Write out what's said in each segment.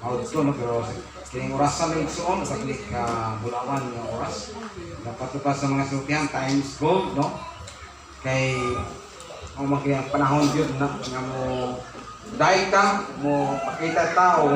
out ko, no? Pero kining oras sa may igsoon, nakapalik bulawan ng oras. Dapat pa sa mga sultihan, times gold, no? Kay ang mga panahon yun na nga mo dahil ka, mo pakita ta o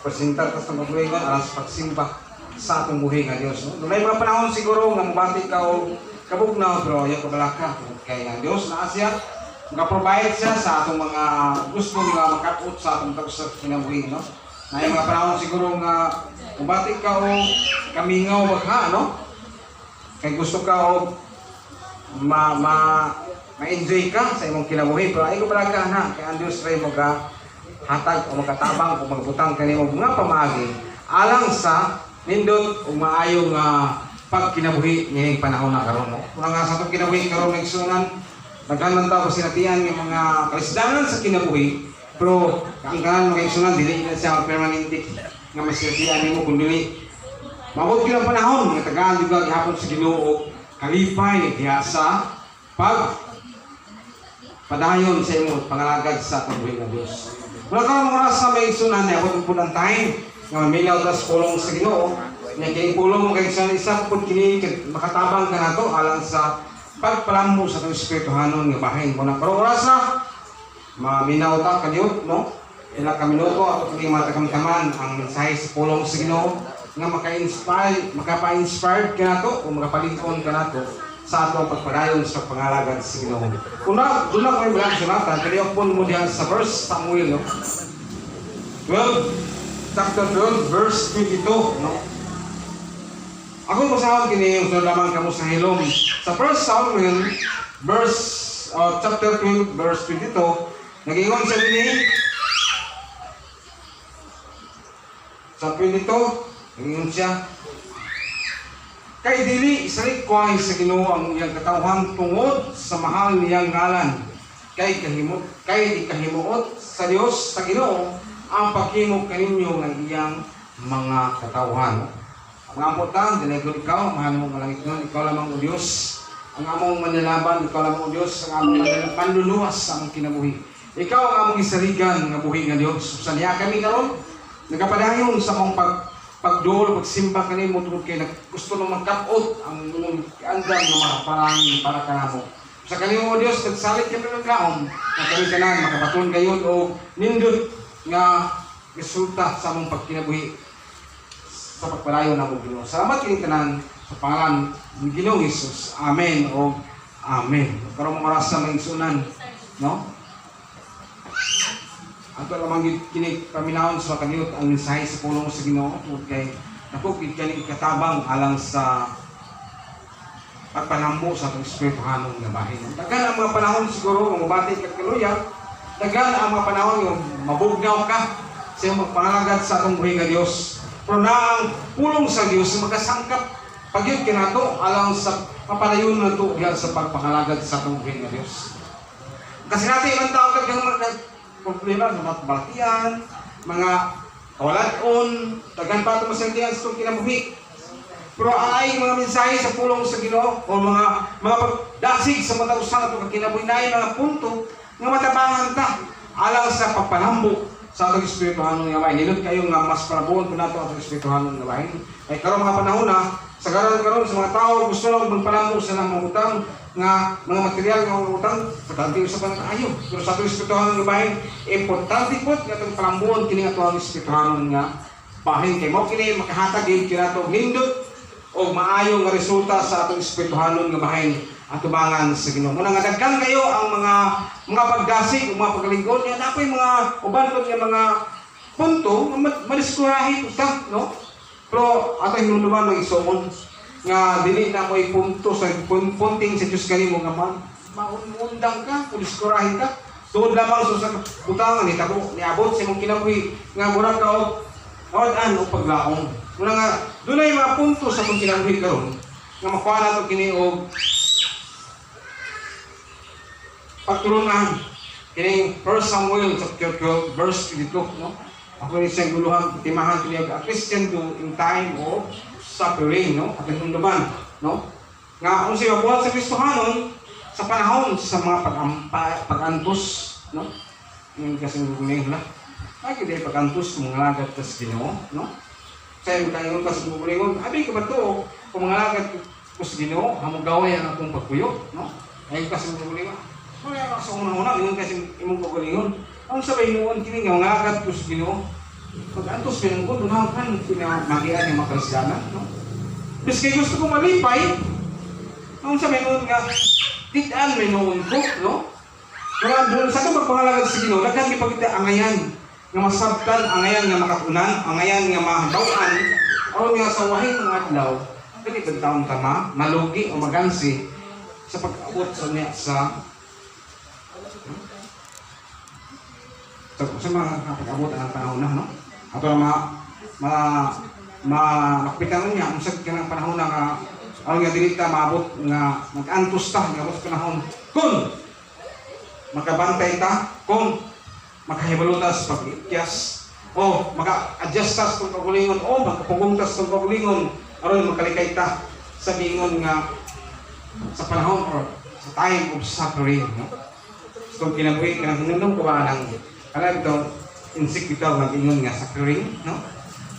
presenta ta sa magluhingon alang sa pagsimba sa atong buhay nga Diyos. No? May mga panahon siguro nga mabati ka o kabugnaw, pero ayaw ko balaka. Kaya ang Diyos na siya, mag-provide siya sa atong mga gusto nga makapot sa atong sa kinabuhi. No? May mga panahon siguro nga mabati ka o kamingaw bagha, no? Kaya gusto ka o ma-enjoy ka sa imong kinabuhi, pero ay ko pala ka na, kaya ang Diyos rin hatag o makatabang o magbutang kanimo mga pamagi alang sa nindot o maayong pagkinabuhi ngayong panahon na karon. Kung nga sa itong kinabuhi karon ng igsunan, nagkanan tao sinatian ng mga kalisdanan sa kinabuhi, pero ang kanan mga igsunan, dili na siya permanente nga masinatian nimo kung dili. Mabot kilang panahon, nga tagaan juga gihapon sa Ginoo, kalipay diha sa padayon sa imo pangalagad sa pagbuhi ng Dios. Wala ka mga oras sa may igsunan niya, kung punang time, nga milaw tas pulong sa Ginoo, nga kay pulong mo kay sa isa pud kini makatabang ka nato alang sa pagpalambo sa atong espirituhanon nga bahin mo na. Pero oras na maminaw ta kaniyo, no? Ila ka minuto ato kini matakamtaman ang mensahe sa pulong sa Ginoo nga makapa-inspired ka nato o makapalingon ka nato sa atong pagpadayon sa pangalagad sa Ginoo. Una, doon lang kayo bilang sunatan, kaya po mo diyan sa verse Samuel, no? 12, chapter 12, verse 22, no? Ako masahod kini yung sunod lamang kamo sa hilom. Sa 1 Samuel, chapter 12, verse 22, nag-ingon siya din sa 22, nag-ingon siya, kay dili isalikway sa Ginoo ang iyang katawhan tungod sa mahal niyang ngalan. Kay ikahimuot sa Dios sa Ginoo ang paghimo kaninyo ng iyang mga katawhan. Ang amutan, dinagod ikaw, mahal mo malangit nun, ikaw lamang o Diyos. Ang among manlalaban, ikaw lamang o Diyos. Ang among manluluwas sa among kinabuhi. Ikaw ang among isaligan ng buhi ng Diyos. Sa niya kami karon, nagapadayon sa among pagduol, pagsimba kanimo tungod kay gusto nang magkapot ang imong andam nga makaparangin para kanamo. Sa kanimo o Dios, nagsalit kami ng kaon na kami tanan makabaton gayon o nindot nga resulta sa among pagkinabuhi sa pagpadayon ng Ginoo. Salamat kini tanan sa pangalan ng Ginoong Hesus. Amen o Amen. Karon mo oras sa mga igsunan, no? Ato lamang kini paminawon sa kaniyot ang mensahe sa pulong sa Ginoo tungod kay nako kini katabang alang sa pagpalambo sa atong espirituhanon nga bahin. Daghan ang mga panahon siguro nga mabati ka kaluya, daghan ang mga panahon nga mabugnaw ka sa imong pangalagad sa atong buhi nga Dios. Pero na ang pulong sa Dios makasangkap pagyud kinato alang sa papadayon nato diha sa pagpangalagad sa atong buhi nga Dios. Kasi natin man tao kag problema sa mga balatian, mga kawalan-on, daghan pa ito masandihan sa itong kinabuhi. Pero ay mga mensahe sa pulong sa Ginoo o mga pagdasig sa mga usan at kinabuhi na mga punto nga matabangan ta alang sa pagpalambo sa atong espirituhanon nga bahin. Nilot kayo nga mas palabuon po nato atong espirituhanon nga bahin. Ay karon mga panahon na sa karon sa mga tao gusto lang magpalambo sa mga utang nga mga material nga utang pagkanti sa panakayo. Pero sa atong espirituhanon nga bahin, importante po nga itong palambuon kini atong espirituhanon nga bahin. Kay mao kini makahatag gyud kinato nindot o maayo nga resulta sa atong espirituhanon nga bahin atubangan sa Ginoo. Muna nga daghan kayo ang mga pagdasig o mga pagalingkod nga napoy mga uban ko nga mga punto madiskurahi ta, no? Pero ato hinuluman ng isuon nga dili na mo'y punto sa punting sa Diyos kanimo nga maundang ka, madiskurahi ka. Tuod lamang sa butangan niabot sa imong kinabuhi nga mura ka og awan o paglaong. Muna nga dunay mga punto sa imong kinabuhi karon nga makuha nato kini og pagtulunan kini 1 Samuel chapter 12 verse 22, no? Ako rin siyang guluhan, timahan kini a Christian do in time of suffering, no? At naman, no? Nga kung siya buhat sa Kristohanon sa panahon sa mga pag-antos, no? Yung kasing gugunin na. Ay gyud pagantos kung mga lagad tas Ginoo, no? Sayo tayo kas mubulingon, abi ka ba to? Kung mga lagad kus Ginoo, hamog gaway ang akong pagpuyo, no? Ay kas mubulingon. Kaya sa una-una, ingon kasi imong pagpulingon. Ang sabay noon kini nga mga lagad kus Ginoo. Pag-antos pinanggon, dunahan pinamagian yung mga Kristiyana, no? Bis kay gusto kong malipay, ang sabay noon nga, titaan may noon ko, no? Kaya doon sa ito magpangalagad sa Ginoo, daghan gipakita angayan nga masabtan, angayan nga makapunan, angayan nga mahabawan, aron nga sa wahing mga adlaw, dili ba taon tama, malugi o magansi sa pag-abot sa niya sa mga pag-abot ang panahon na, no? Ato na makapitan niya, usag ka ng panahon na aron nga dili ta maabot nga mag-antos ta nga sa panahon kun makabantay ta, kung makahibalutas pag-ikyas, o maka-adjust tas kung kagulingon, o makapugungtas kung kagulingon, aron makalikay ta sa bingon nga sa panahon or sa time of suffering, no? So kinabuhi ka ng hinunong kuha ng alam ito, insekto ng bingon nga suffering, no?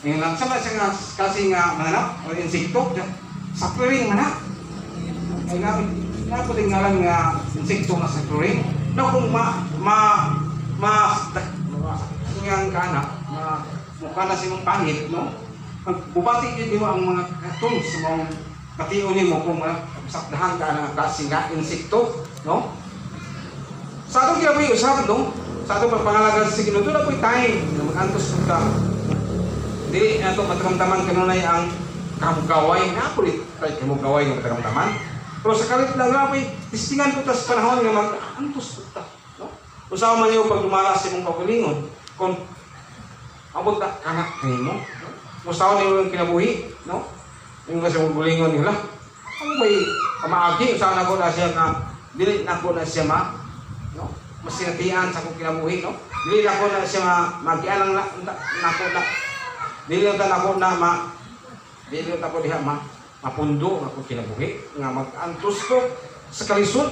Ngayon lang, sama siya nga kasi nga mananap, o insekto, suffering manap. Ay nga po din nga lang nga insekto nga suffering. No, kung yang kana mukha na si mong pangit, no? Magbubati din mo ang mga katong sa mga kation mo kung sakdahan ka na kasi nga insekto, no? Sa atong kinabuhi usap, no? Sa atong pagpangalaga sa Ginoo, doon na po'y time na mag-antos ka. Dili na ito matramdaman kanunay ang kamugaway, na po rin tayo kamugaway ng matramdaman. Pero sa kalit lang nga po'y tistingan ko tas panahon nga mag-antos ka, no? Usawa man yung pag dumalas sa mong kagulingon, kung abot na anak kayo mo, usawa niyo yung kinabuhi, no? Yung kasi mong gulingon nila, ano ba'y pamaagi, usawa na ko na siya nga, dili na ko na siya no? Mas sinatian sa kong kinabuhi, no? Dili na ko na siya magialang na ko na, dili na ko na dili na ko diha mapundo nga kong kinabuhi, nga mag-antos ko sa kalisod,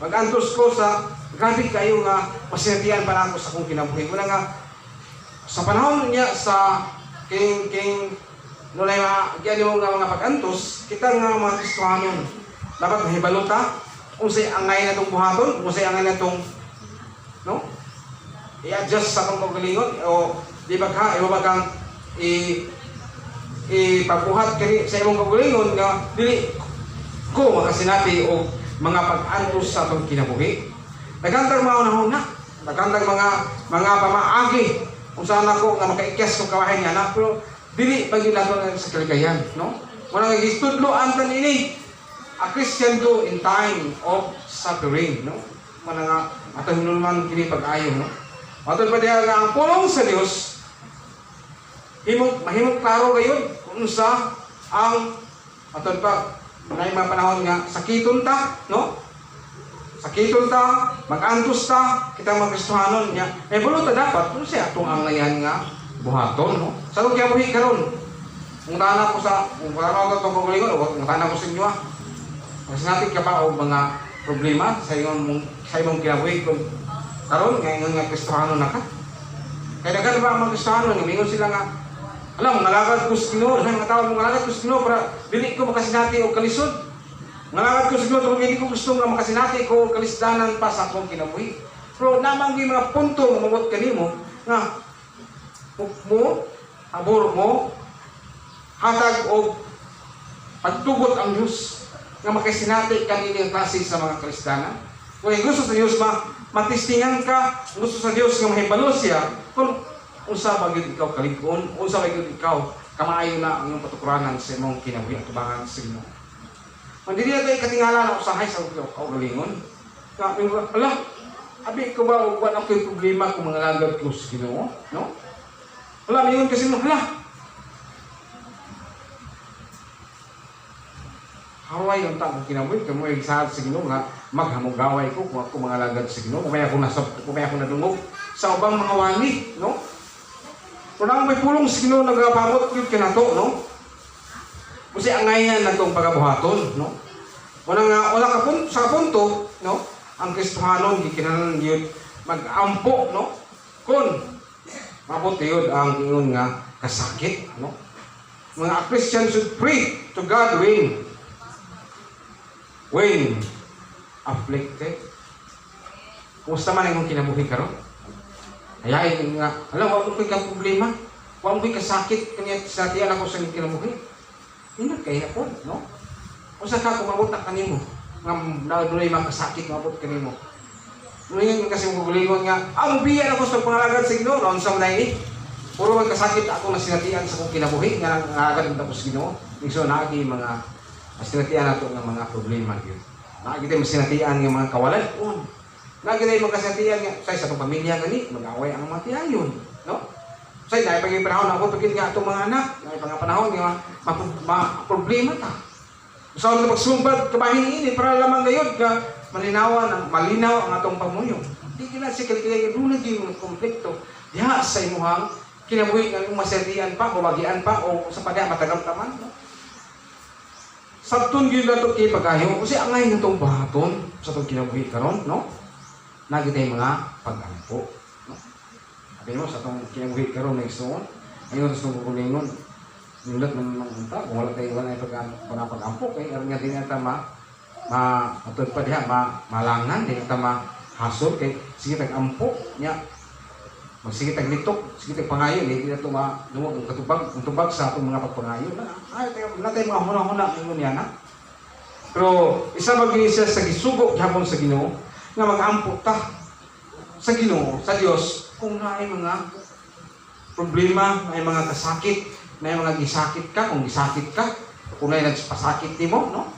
mag-antos ko sa grabe kayo nga pasinatian pa na ako sa kong kinabuhi. Wala nga, sa panahon niya sa king nulay mga mo nga mga pag-antos, kita nga mga Kristohanon, dapat mahibalota kung say angay na itong buhaton, kung say angay na itong, no? I-adjust sa itong kagalingon, o di ba ka, iba ba kang ipabuhat kani sa imong kagalingon nga dili ko makasinati o mga pag-antos sa itong kinabuhi. Nagandang maunahon na, nagandang mga pamaagi kung saan ako nga makaikyas kong kawahin niya na, pero dili pag yun nato sa kaligayan, no? Wala nga gistudlo antan ini a Christian do in time of suffering, no? Wala nga atong hinulman kini pag-ayo, no? Matod pa diha nga ang pulong sa Dios mahimong klaro gayon kung sa ang matod pa may mga panahon nga sakiton ta, no? Sakiton ta, mag-antos ta, kita mga Kristohanon niya. Eh, bulo ta dapat, kung siya itong anglayan nga buhaton, no? Sa kong kiyabuhi karon, kung tana ko sa, kung parang ako itong kukulingon, kung tana ko sa inyo, kasi natin ka ba o mga problema sa imong kiyabuhi, kung karon, ngayon nga Kristohanon na ka. Kaya nagan ba ang mga Kristohanon, ngayon sila nga, alam, ngalagad ko sa Ginoo, mga tao mong ngalagad ko sa Ginoo, para dili ko makasinati o kalisod. Ngalagad ko sa Ginoo, kung hindi ko gusto nga makasinati ko kalisdanan pa sa akong kinabuhi. Pero namang yung mga punto mamabot kanimo nga mo, habor mo, hatag o pagtugot ang Diyos nga makasinati kanilang klase sa mga kalisdanan. Kung gusto sa Diyos matistingan ka, gusto sa Diyos nga mahibalo siya, kung unsa ba gyud ikaw kalig-on, unsa ba gyud ikaw kamaayo na ang iyong patukuranan sa imong kinabuhi at tubangan sa Ginoo. Mandili na tayo katingala na usahay sa kaugalingon. Ala, abi ko ba o wala ko'y problema kung mga lagad ko sa Ginoo, no? Wala, mingon kasi mo, hala. Haraway yung takong kinabuhi, kamo yung sahad sa Ginoo nga maghamugaway ko kung ako mga lagad sa Ginoo, kumaya ko nadungog sa ubang mga wani, no? Kung naman may pulong sa Ginoo nagapamot yun kinato, no? Kasi angayan na itong pagabuhaton, no? Wala ka sa punto, no? Ang Kristohanon, gikinanan yun mag-ampo, no? Kung Mabot yun ang ingon nga kasakit, no? Mga Christians should pray to God when afflicted. Kumusta man ang kinabuhi karon? Ayain nga, alam mo ko'y kang problema, wala ko'y kasakit kanya sa tiyan ako sa kinabuhi. Hindi kaya po, no? Kung sa ka kumabot na kanimo, nga doon mga kasakit mabot kanimo. Ngayon kasi mong gulingon nga, ang biyan ako sa pangalagad sa Ginoo, noon sa manay puro may kasakit ako na sinatian sa kong kinabuhi, nga nangalagad ang tapos Ginoo. So, naagi mga sinatian nato ng mga problema yun. Naagi tayo sinatian ng mga kawalan. Naagi tayo magkasinatian nga, sa itong pamilya gani, mag-away ang mga tiyayon. No? Say, dahil pag panahon ako, pagkit nga itong mga anak, dahil pag panahon nga, problema ta. So, ang pagsumbat, kabahin ini, para lamang gayon ka, malinaw ang atong pamuyo. Hindi kina siya kalikilay, doon naging mga konflikto. Diha sa imuhang, kinabuhi nga yung masertian pa, o magian pa, o sa padya, matagal taman. No? Sabton yun na ito kay pag-ayaw, kasi angay na itong bahaton sa itong kinabuhi karon, no? Nagita yung mga pag-ampo. No? Sabi mo, sa itong kinabuhi karon, next one, ayun sa itong kukulingon, nindot ng unta, kung wala tayo wala yung pag-ampo, kaya nga din natin matod pa diha, malangan, din natin mahasol, kaya sige tag-ampo niya, magsige tag-litok, sige tag-pangayon, hindi na ito lumog ang katubag sa itong mga pagpangayon. Wala tayo mga huna-huna, ngayon yan, ha? Pero, isa magiging siya sa gisugo, hapon sa Ginoo, nga mag-ampo ta sa Ginoo, sa Dios, kung na ay mga problema, may mga kasakit, may mga gisakit ka, kung gisakit ka, kung na nagpasakit ni mo, no?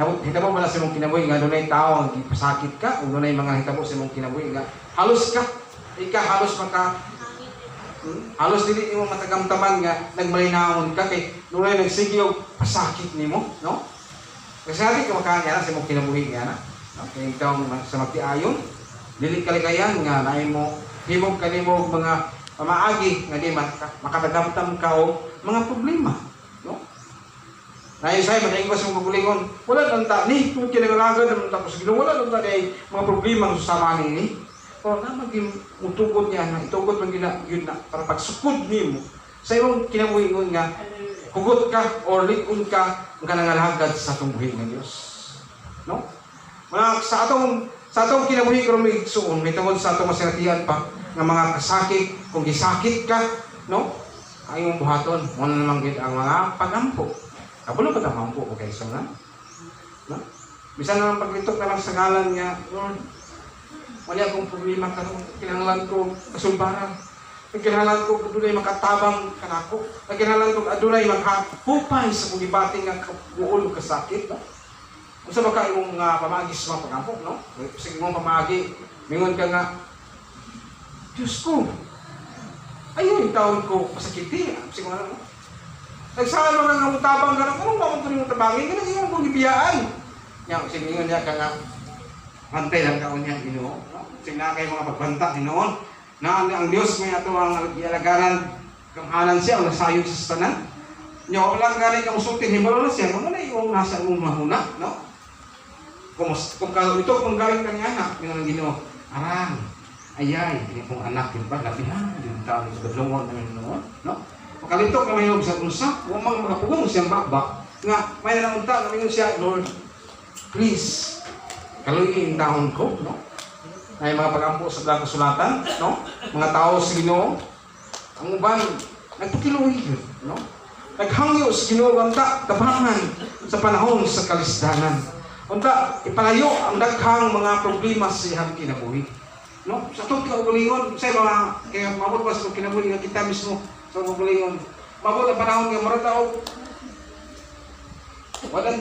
Hita mo pala sa mong kinabuhi nga doon ay tao ang ipasakit ka, kung doon ay mga hitabo sa mong kinabuhi nga halos ka, halos maka halos dili mo matagamtaman nga nagmalinawon ka kay doon ay nagsigyo pasakit nimo, no? Kasi natin kumakanya na sa mong kinabuhi nga na, no? Kaya ikaw sa magtiayon, dili kalikayan nga naay mo himog kanimo mga pamaagi nga di makatagamtam ka o mga problema, no? Naay say madaing ko sa gugulingon, wala nang ni kung kinalagad naman tapos Ginoo, wala nang ay mga problema sa sama ni. O na maging utugod niya na itugod man yun na para pagsukod nimo sa imong kinabuhi nga hugot ka or likon ka nga nangalagad sa atong buhi ng Dios, no? Mga sa atong kinabuhi karon may igsuon may tungod sa atong masinatian pa nga mga kasakit, kung gisakit ka, no? Ayong buhaton, mo na naman gid ang mga pagampo. Kabulo ba ang mampo o kaysa na? No? Bisan naman paglitok na lang sa ngalan niya, wala akong problema karon, kinahanglan ko kasulbaran. Kinahanglan ko adunay makatabang kanako. Kinahanglan ko adunay makahupay sa kung gibating nga buol kasakit, no? Unsa ba ka imong pamagi sa mga pagampo, no? Sige mo pamagi, mingon ka nga Diyos ko, ayun yung taon ko pasakiti. Sige mo lang, no? Nagsaan mo nga utabang ka na, anong bakong tuloy mong tabangin? Ganun yung kong ibiyaan. Yan, sige nga niya ka nga, antay lang kaon niya, Ginoo. Sige na kayo mga pagbanta, Ginoo. Na ang Diyos may ato ang ialagaran, kamhanan siya, o nasayog sa tanan. Nyo, walang ganit kang usultin, himalo na siya, mga na yung nasa mong mahuna, no? Kung galing ka niya, anak, yun ang Ginoo. Arang, ayay, hindi kong anak, yun ba? Labihan, yung tao, yung gadlungon ng Ginoo, no? Makalitok na mayroon sa unsa, huwag mga makapugong siyang bakbak, nga may nangunta na mayroon siya, Lord, please, kaluyin ang taon ko, no? Ay mga pag-ampo sa dalang kasulatan, no? Mga tao sa Ginoo, ang uban, nagpakiluwi yun, no? Naghangyo sa Ginoo, unta, tabangan sa panahon sa kalisdanan. Unta, ipalayo ang daghang mga problema sa iyang kinabuhi. No? Sa itong kaugulingon, sa mga, kaya mabot pa sa itong kinabuhi nga kita mismo, sa kaugulingon, mabot ang panahon nga maratao, walang